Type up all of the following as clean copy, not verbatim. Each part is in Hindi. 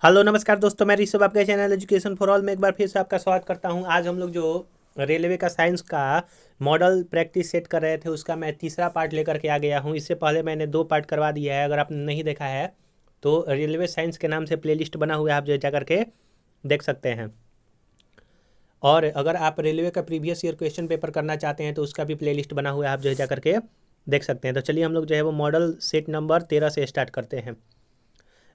हेलो नमस्कार दोस्तों, मैं ऋषभ आपके चैनल एजुकेशन फॉर ऑल में एक बार फिर से आपका स्वागत करता हूं। आज हम लोग जो रेलवे का साइंस का मॉडल प्रैक्टिस सेट कर रहे थे उसका मैं तीसरा पार्ट लेकर के आ गया हूं। इससे पहले मैंने 2 पार्ट करवा दिया है। अगर आपने नहीं देखा है तो रेलवे साइंस के नाम से प्लेलिस्ट बना हुआ है, आप जो जा करके देख सकते हैं। और अगर आप रेलवे का प्रीवियस ईयर क्वेश्चन पेपर करना चाहते हैं तो उसका भी प्लेलिस्ट बना हुआ है, आप जो जा करके देख सकते हैं। तो चलिए हम लोग जो है वो मॉडल सेट नंबर 13 से स्टार्ट करते हैं।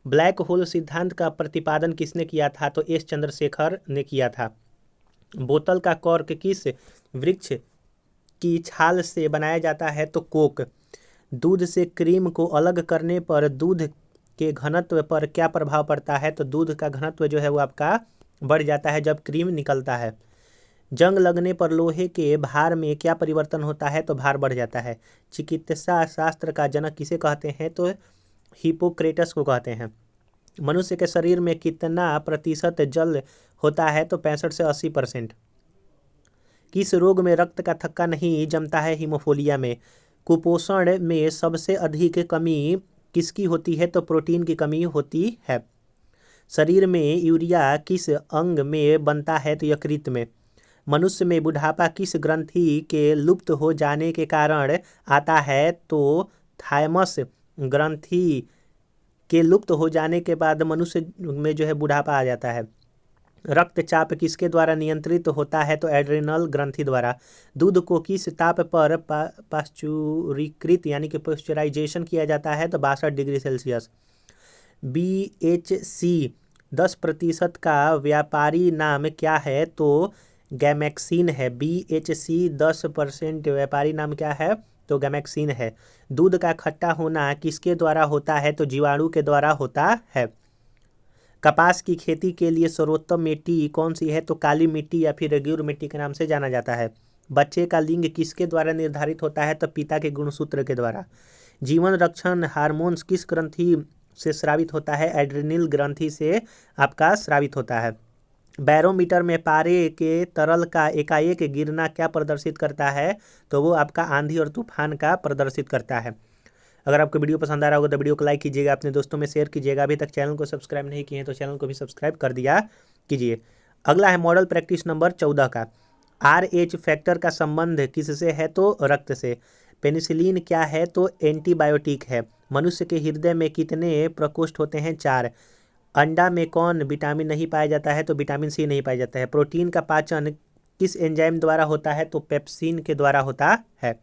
ब्लैक होल सिद्धांत का प्रतिपादन किसने किया था? तो एस चंद्रशेखर ने किया था। बोतल का कॉर्क किस वृक्ष की छाल से बनाया जाता है? तो कोक। दूध से क्रीम को अलग करने पर दूध के घनत्व पर क्या प्रभाव पड़ता है? तो दूध का घनत्व जो है वो आपका बढ़ जाता है जब क्रीम निकलता है। जंग लगने पर लोहे के भार में क्या परिवर्तन होता है? तो भार बढ़ जाता है। चिकित्सा शास्त्र का जनक किसे कहते हैं? तो हिपोक्रेटस को कहते हैं। मनुष्य के शरीर में कितना प्रतिशत जल होता है? तो 65 से 80%। किस रोग में रक्त का थक्का नहीं जमता है? हीमोफीलिया में। कुपोषण में सबसे अधिक कमी किसकी होती है? तो प्रोटीन की कमी होती है। शरीर में यूरिया किस अंग में बनता है? तो यकृत में। मनुष्य में बुढ़ापा किस ग्रंथि के लुप्त हो जाने के कारण आता है? तो थायमस ग्रंथि के लुप्त हो जाने के बाद मनुष्य में जो है बुढ़ापा आ जाता है। रक्तचाप किसके द्वारा नियंत्रित होता है? तो एड्रेनल ग्रंथि द्वारा। दूध को किस ताप पर पाश्चुरीकृत यानी कि पाश्चराइजेशन किया जाता है? तो 62 डिग्री सेल्सियस। BHC 10% का व्यापारी नाम क्या है? तो गैमेक्सिन है। BHC 10% व्यापारी नाम क्या है? तो गैमेक्सिन है। दूध का खट्टा होना किसके द्वारा होता है? तो जीवाणु के द्वारा होता है। कपास की खेती के लिए सर्वोत्तम मिट्टी कौन सी है? तो काली मिट्टी या फिर रेग्यूर मिट्टी के नाम से जाना जाता है। बच्चे का लिंग किसके द्वारा निर्धारित होता है? तो पिता के गुणसूत्र के द्वारा। जीवन रक्षण हार्मोन्स किस ग्रंथि से स्रावित होता है? एड्रेनल ग्रंथि से आपका स्रावित होता है। बैरोमीटर में पारे के तरल का एकाएक गिरना क्या प्रदर्शित करता है? तो वो आपका आंधी और तूफान का प्रदर्शित करता है। अगर आपको वीडियो पसंद आ रहा होगा तो वीडियो को लाइक कीजिएगा, अपने दोस्तों में शेयर कीजिएगा। अभी तक चैनल को सब्सक्राइब नहीं किए हैं तो चैनल को भी सब्सक्राइब कर दिया कीजिए। अगला है मॉडल प्रैक्टिस नंबर 14 का। RH फैक्टर का संबंध किससे है? तो रक्त से। पेनिसिलिन क्या है? तो एंटीबायोटिक है। मनुष्य के हृदय में कितने प्रकोष्ठ होते हैं? 4। अंडा में कौन विटामिन नहीं पाया जाता है? तो विटामिन सी नहीं पाया जाता है। प्रोटीन का पाचन किस एंजाइम द्वारा होता है? तो पेप्सिन के द्वारा होता है।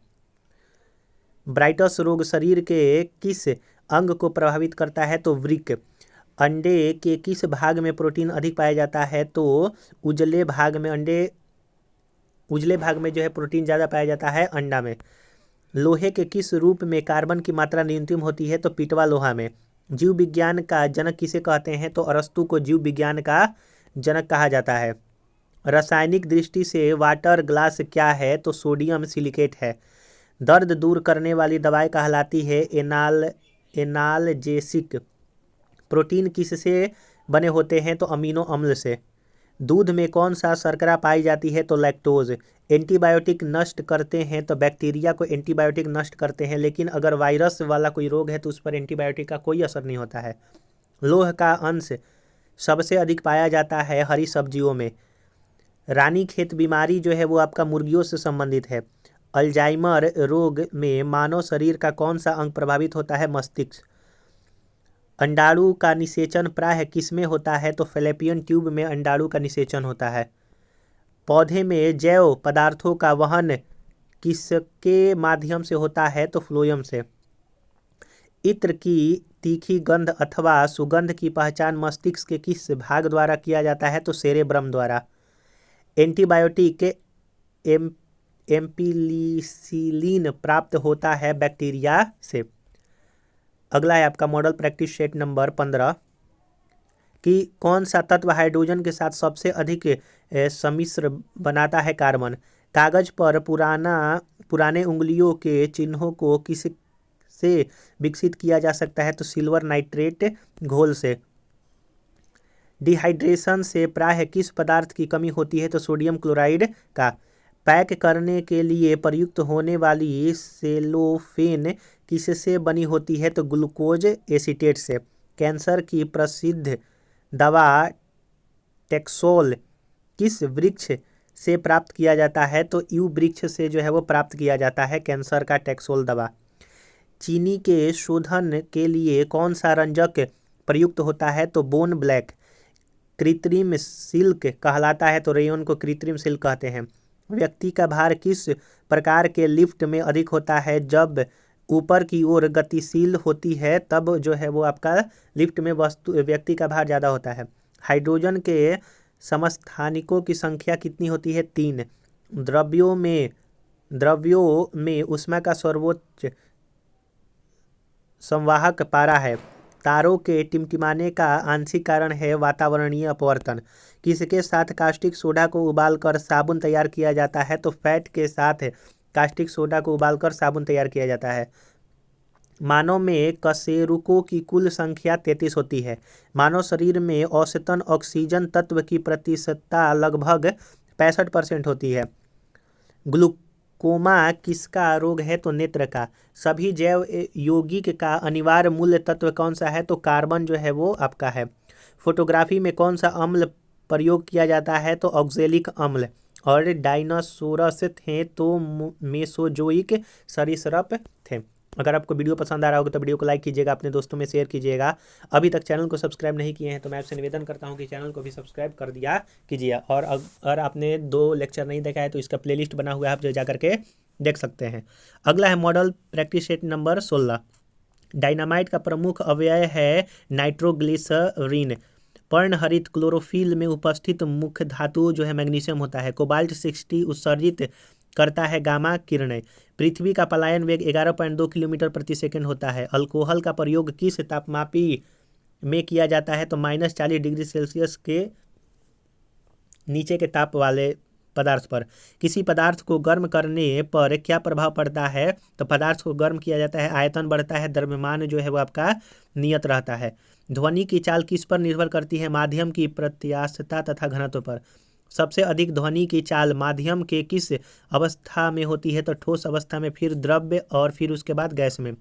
ब्राइटस रोग शरीर के किस अंग को प्रभावित करता है? तो वृक्क। अंडे के किस भाग में प्रोटीन अधिक पाया जाता है? तो उजले भाग में जो है प्रोटीन ज़्यादा पाया जाता है अंडा में। लोहे के किस रूप में कार्बन की मात्रा न्यूनतम होती है? तो पिटवा लोहा में। जीव विज्ञान का जनक किसे कहते हैं? तो अरस्तु को जीव विज्ञान का जनक कहा जाता है। रासायनिक दृष्टि से वाटर ग्लास क्या है? तो सोडियम सिलिकेट है। दर्द दूर करने वाली दवाई कहलाती है एनाल्जेसिक। प्रोटीन किससे बने होते हैं? तो अमीनो अम्ल से। दूध में कौन सा शर्करा पाई जाती है? तो लैक्टोज। एंटीबायोटिक नष्ट करते हैं तो बैक्टीरिया को एंटीबायोटिक नष्ट करते हैं, लेकिन अगर वायरस वाला कोई रोग है तो उस पर एंटीबायोटिक का कोई असर नहीं होता है। लोह का अंश सबसे अधिक पाया जाता है हरी सब्जियों में। रानीखेत बीमारी जो है वो आपका मुर्गियों से संबंधित है। अल्जाइमर रोग में मानव शरीर का कौन सा अंग प्रभावित होता है? मस्तिष्क। अंडाणु का निषेचन प्रायः किसमें होता है? तो फैलोपियन ट्यूब में अंडाणु का निषेचन होता है। पौधे में जैव पदार्थों का वहन किसके माध्यम से होता है? तो फ्लोएम से। इत्र की तीखी गंध अथवा सुगंध की पहचान मस्तिष्क के किस भाग द्वारा किया जाता है? तो सेरेब्रम द्वारा। एंटीबायोटिक एम्पिलिसिलिन प्राप्त होता है बैक्टीरिया से। अगला है आपका मॉडल प्रैक्टिस सेट नंबर 15 कि कौन सा तत्व हाइड्रोजन के साथ सबसे अधिक सम्मिश्र बनाता है? कार्बन। कागज पर पुराने उंगलियों के चिन्हों को किस से विकसित किया जा सकता है? तो सिल्वर नाइट्रेट घोल से। डिहाइड्रेशन से प्रायः किस पदार्थ की कमी होती है? तो सोडियम क्लोराइड का। पैक करने के लिए प्रयुक्त होने वाली सेलोफेन किससे बनी होती है? तो ग्लूकोज एसीटेट से। कैंसर की प्रसिद्ध दवा टैक्सोल किस वृक्ष से प्राप्त किया जाता है? तो यू वृक्ष से जो है वो प्राप्त किया जाता है कैंसर का टैक्सोल दवा। चीनी के शोधन के लिए कौन सा रंजक प्रयुक्त होता है? तो बोन ब्लैक। कृत्रिम सिल्क कहलाता है, तो रेयन को कृत्रिम सिल्क कहते हैं। व्यक्ति का भार किस प्रकार के लिफ्ट में अधिक होता है? जब ऊपर की ओर गतिशील होती है तब जो है वो आपका लिफ्ट में व्यक्ति का भार ज़्यादा होता है। हाइड्रोजन के समस्थानिकों की संख्या कितनी होती है? 3। द्रव्यों में ऊष्मा का सर्वोच्च संवाहक पारा है। तारों के टिमटिमाने का आंशिक कारण है वातावरणीय अपवर्तन। किसके साथ कास्टिक सोडा को उबालकर साबुन तैयार किया जाता है? तो फैट के साथ कास्टिक सोडा को उबालकर साबुन तैयार किया जाता है। मानव में कशेरुकों की कुल संख्या 33 होती है। मानव शरीर में औसतन ऑक्सीजन तत्व की प्रतिशतता लगभग 65% होती है। ग्लूकोमा किसका रोग है? तो नेत्र का। सभी जैव यौगिक का अनिवार्य मूल तत्व कौन सा है? तो कार्बन जो है वो आपका है। फोटोग्राफी में कौन सा अम्ल प्रयोग किया जाता है? तो ऑक्जेलिक अम्ल। और डायनासोरस थे तो मेसोजोइक सरीसृप थे। अगर आपको वीडियो पसंद आ रहा होगा तो वीडियो को लाइक कीजिएगा, अपने दोस्तों में शेयर कीजिएगा। अभी तक चैनल को सब्सक्राइब नहीं किए हैं तो मैं आपसे निवेदन करता हूं कि चैनल को भी सब्सक्राइब कर दिया कीजिए। और अगर आपने 2 लेक्चर नहीं देखा है तो इसका प्लेलिस्ट बना हुआ है, आप जो जा करके देख सकते हैं। अगला है model practice set number 16। Dynamite का प्रमुख अवयव है नाइट्रोग्लिसरीन। पर्णहरित क्लोरोफिल में उपस्थित मुख्य धातु जो है मैग्नीशियम होता है। कोबाल्ट 60 उत्सर्जित करता है गामा किरणें। पृथ्वी का पलायन वेग 11.2 किलोमीटर प्रति सेकंड होता है। अल्कोहल का प्रयोग किस तापमापी में किया जाता है? तो -40 डिग्री सेल्सियस के नीचे के ताप वाले पदार्थ पर। किसी पदार्थ को गर्म करने पर क्या प्रभाव पड़ता है? तो पदार्थ को गर्म किया जाता है, आयतन बढ़ता है, द्रव्यमान जो है वो आपका नियत रहता है। ध्वनि की चाल किस पर निर्भर करती है? माध्यम की प्रत्यास्थता तथा घनत्व पर। सबसे अधिक ध्वनि की चाल माध्यम के किस अवस्था में होती है? तो ठोस अवस्था में, फिर द्रव्य और फिर उसके बाद गैस में।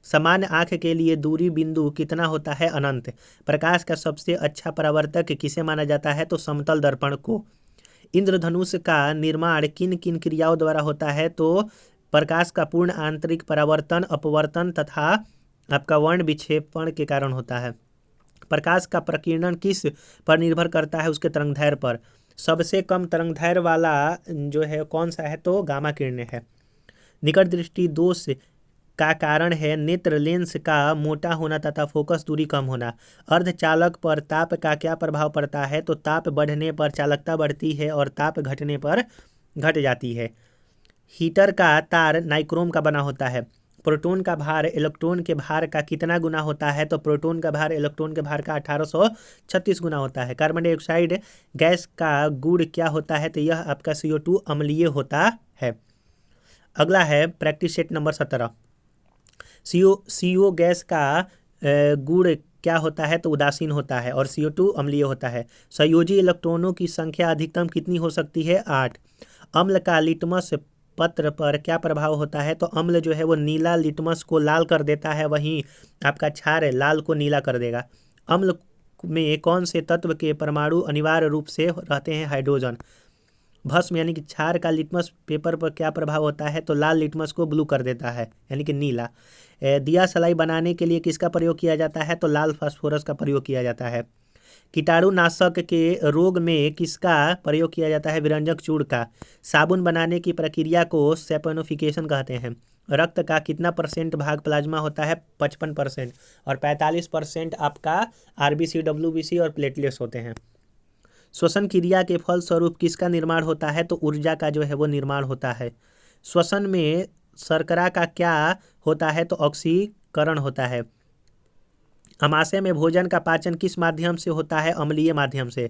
सामान्य आंख के लिए दूरी बिंदु कितना होता है? अनंत। प्रकाश का सबसे अच्छा परावर्तक किसे माना जाता है? तो समतल दर्पण को। इंद्रधनुष का निर्माण किन किन क्रियाओं द्वारा होता है? तो प्रकाश का पूर्ण आंतरिक परावर्तन, अपवर्तन तथा आपका वर्ण विक्षेपण के कारण होता है। प्रकाश का प्रकीर्णन किस पर निर्भर करता है? उसके तरंगदैर्घ्य पर। सबसे कम तरंगदैर्घ्य वाला जो है कौन सा है? तो गामा किरणें है। निकट दृष्टि दोष का कारण है नेत्र लेंस का मोटा होना तथा फोकस दूरी कम होना। अर्धचालक पर ताप का क्या प्रभाव पड़ता है? तो ताप बढ़ने पर चालकता बढ़ती है और ताप घटने पर घट जाती है। हीटर का तार नाइक्रोम का बना होता है। प्रोटॉन का भार इलेक्ट्रॉन के भार का कितना गुना होता है? तो प्रोटॉन का भार इलेक्ट्रॉन के भार का 1836 गुना होता है। कार्बन डाइऑक्साइड गैस का गुण क्या होता है? तो यह आपका CO2 अम्लीय होता है। अगला है practice set number 17। CO gas का गुण क्या होता है? तो उदासीन होता है और CO2 अम्लीय होता है। संयोजी इलेक्ट्रॉनों की संख्या अधिकतम कितनी हो सकती है? 8। अम्ल का लिटमस पत्र पर क्या प्रभाव होता है? तो अम्ल जो है वो नीला लिटमस को लाल कर देता है, वहीं आपका क्षार लाल को नीला कर देगा। अम्ल में कौन से तत्व के परमाणु अनिवार्य रूप से रहते हैं? हाइड्रोजन। भस्म यानी कि क्षार का लिटमस पेपर पर क्या प्रभाव होता है? तो लाल लिटमस को ब्लू कर देता है यानी कि नीला। दिया सलाई बनाने के लिए किसका प्रयोग किया जाता है? तो लाल फास्फोरस का प्रयोग किया जाता है। कीटाणुनाशक के रोग में किसका प्रयोग किया जाता है? विरंजक चूर्ण का। साबुन बनाने की प्रक्रिया को सैपोनिफिकेशन कहते हैं। रक्त का कितना % भाग प्लाज्मा होता है? 55%। और 45% आपका RBC, WBC और प्लेटलेट्स होते हैं। श्वसन क्रिया के फलस्वरूप किसका निर्माण होता है? तो ऊर्जा का जो है वो निर्माण होता है। श्वसन में शर्करा का क्या होता है? तो ऑक्सीकरण होता है। अमाशय में भोजन का पाचन किस माध्यम से होता है? अम्लीय माध्यम से।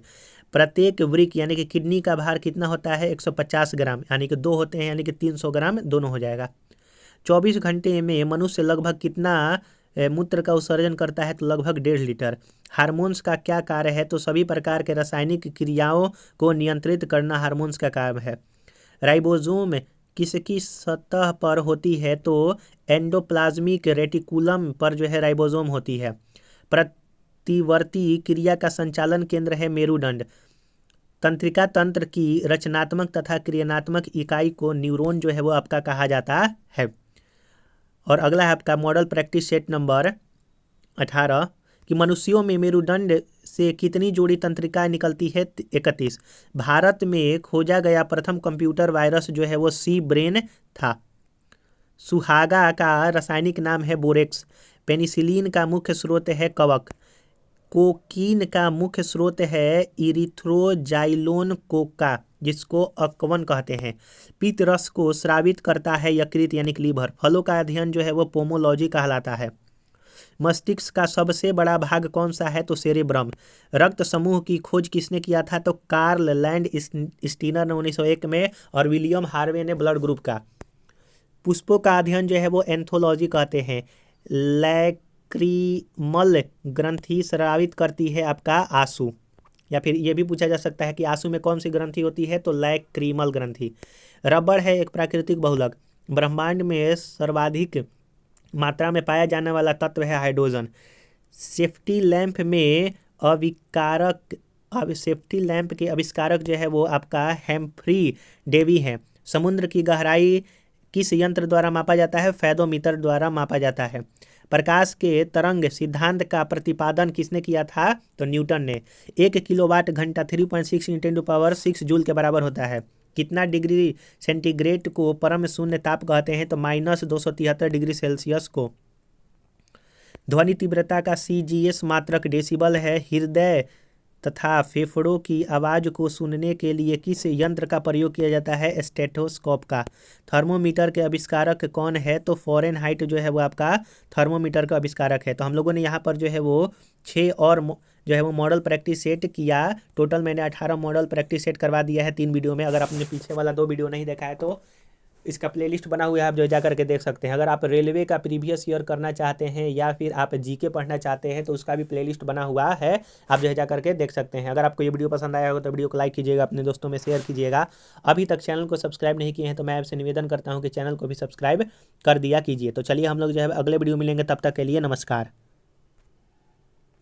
प्रत्येक वृक्क यानी कि किडनी का भार कितना होता है? 150 ग्राम, यानी कि 2 होते हैं यानी कि 300 ग्राम दोनों हो जाएगा। 24 घंटे में मनुष्य लगभग कितना मूत्र का उत्सर्जन करता है? तो लगभग 1.5 लीटर। हार्मोन्स का क्या कार्य है? तो सभी प्रकार के रासायनिक क्रियाओं को नियंत्रित करना हार्मोन्स का कार्य है। राइबोसोम किसकी सतह पर होती है? तो एंडोप्लाज्मिक रेटिकुलम पर जो है राइबोसोम होती है। मध्यवर्ती क्रिया का संचालन केंद्र है मेरुदंड। तंत्रिका तंत्र की रचनात्मक तथा क्रियात्मक इकाई को न्यूरॉन जो है वो आपका कहा जाता है। और अगला है आपका मॉडल प्रैक्टिस सेट नंबर 18 कि मनुष्यों में मेरुदंड से कितनी जोड़ी तंत्रिकाएं निकलती है? 31। भारत में खोजा गया प्रथम कंप्यूटर वायरस जो है वो सी ब्रेन था। सुहागा का रासायनिक नाम है बोरेक्स। पेनिसिलिन का मुख्य स्रोत है कवक। कोकीन का मुख्य स्रोत है इरिथ्रोजाइलोन कोका, जिसको अकवन कहते हैं। पित्त रस को स्रावित करता है यकृत यानी कि लीवर। फलों का अध्ययन जो है वो पोमोलॉजी कहलाता है। मस्तिष्क का सबसे बड़ा भाग कौन सा है? तो सेरेब्रम। रक्त समूह की खोज किसने किया था? तो कार्ल लैंड स्टीनर ने 1901 में, और विलियम हार्वे ने ब्लड ग्रुप का। पुष्पों का अध्ययन जो है वो एंथोलॉजी कहते हैं। लैक्रीमल ग्रंथि स्रावित करती है आपका आंसू, या फिर ये भी पूछा जा सकता है कि आंसू में कौन सी ग्रंथि होती है? तो लैक्रीमल ग्रंथि। रबड़ है एक प्राकृतिक बहुलक। ब्रह्मांड में सर्वाधिक मात्रा में पाया जाने वाला तत्व है हाइड्रोजन। सेफ्टी लैंप के आविष्कारक जो है वो आपका हैम्फ्री डेवी हैं। समुद्र की गहराई किस यंत्र द्वारा मापा जाता है? फेदोमीटर द्वारा मापा जाता है। प्रकाश के तरंग सिद्धांत का प्रतिपादन किसने किया था? तो न्यूटन ने। 1 किलोवाट घंटा 3.6 × 10⁶ जूल के बराबर होता है। कितना डिग्री सेंटीग्रेड को परम शून्य ताप कहते हैं? तो -273 डिग्री सेल्सियस को। ध्वनि तीव्रता का CGS मात्रक डेसिबल है। हृदय तथा फेफड़ों की आवाज़ को सुनने के लिए किस यंत्र का प्रयोग किया जाता है? स्टेथोस्कोप का। थर्मोमीटर के आविष्कारक कौन है? तो फ़ारेनहाइट जो है वो आपका थर्मोमीटर का आविष्कारक है। तो हम लोगों ने यहाँ पर जो है वो 6 और जो है वो मॉडल प्रैक्टिस सेट किया। टोटल मैंने 18 मॉडल प्रैक्टिस सेट करवा दिया है 3 वीडियो में। अगर आपने पीछे वाला 2 वीडियो नहीं देखा है तो इसका प्लेलिस्ट बना हुआ है, आप जो जा करके देख सकते हैं। अगर आप रेलवे का प्रीवियस ईयर करना चाहते हैं या फिर आप जीके पढ़ना चाहते हैं तो उसका भी प्लेलिस्ट बना हुआ है, आप जो है जा करके देख सकते हैं। अगर आपको ये वीडियो पसंद आया होगा तो वीडियो को लाइक कीजिएगा, अपने दोस्तों में शेयर कीजिएगा। अभी तक चैनल को सब्सक्राइब नहीं किए हैं तो मैं आपसे निवेदन करता हूँ कि चैनल को भी सब्सक्राइब कर दिया कीजिए। तो चलिए हम लोग जो है अगले वीडियो मिलेंगे, तब तक के लिए नमस्कार।